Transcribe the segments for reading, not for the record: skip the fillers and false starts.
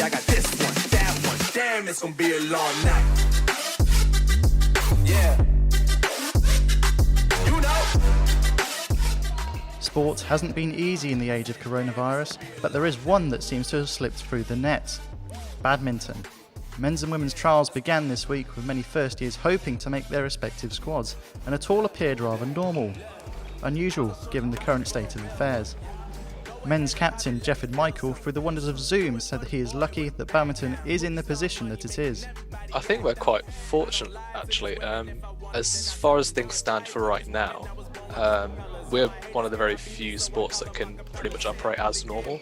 I got this one, that one, damn, it's gonna be a long night. Yeah. You know. Sport hasn't been easy in the age of coronavirus, but there is one that seems to have slipped through the net. Badminton. Men's and women's trials began this week with many first years hoping to make their respective squads, and it all appeared rather normal. Unusual given the current state of affairs. Men's captain Jefford Michael, through the wonders of Zoom, said that he is lucky that badminton is in the position that it is. I think we're quite fortunate, actually. As far as things stand for right now, we're one of the very few sports that can pretty much operate as normal.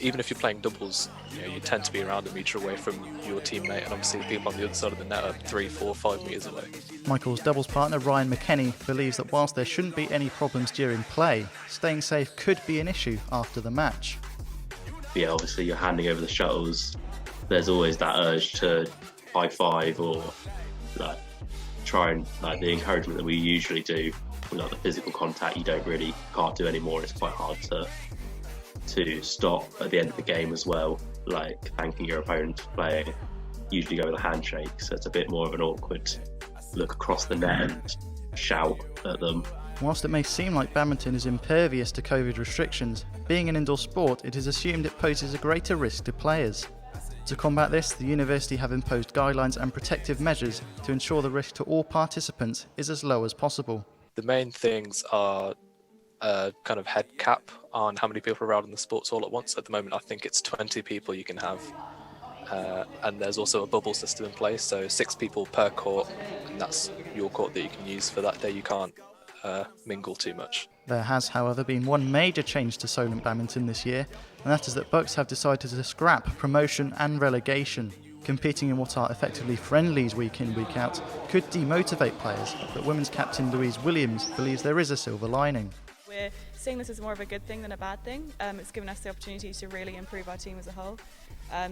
Even if you're playing doubles, you tend to be around a metre away from your teammate, and obviously the people on the other side of the net are 3, 4, 5 metres away. Michael's doubles partner Ryan McKenny believes that whilst there shouldn't be any problems during play, staying safe could be an issue after the match. Yeah, obviously you're handing over the shuttles. There's always that urge to high five or try and the encouragement that we usually do. The physical contact you can't do anymore. It's quite hard to stop at the end of the game as well, like thanking your opponent for playing. Usually go with a handshake, so it's a bit more of an awkward look across the net and shout at them. Whilst it may seem like badminton is impervious to COVID restrictions, being an indoor sport, it is assumed it poses a greater risk to players. To combat this, the university have imposed guidelines and protective measures to ensure the risk to all participants is as low as possible. The main things are a kind of head cap on how many people are around in the sports all at once. At the moment, I think it's 20 people you can have. And there's also a bubble system in place, so 6 people per court, and that's your court that you can use for that day. You can't mingle too much. There has, however, been one major change to Solent badminton this year, and that is that Bucks have decided to scrap promotion and relegation. Competing in what are effectively friendlies week in, week out could demotivate players, but women's captain Louise Williams believes there is a silver lining. We're seeing this as more of a good thing than a bad thing. It's given us the opportunity to really improve our team as a whole.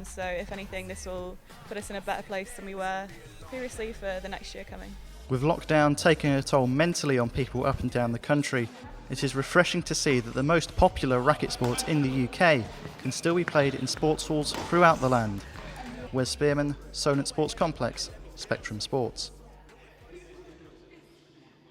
So if anything, this will put us in a better place than we were previously for the next year coming. With lockdown taking a toll mentally on people up and down the country, it is refreshing to see that the most popular racket sports in the UK can still be played in sports halls throughout the land. Wes Spearman, Solent Sports Complex, Spectrum Sports.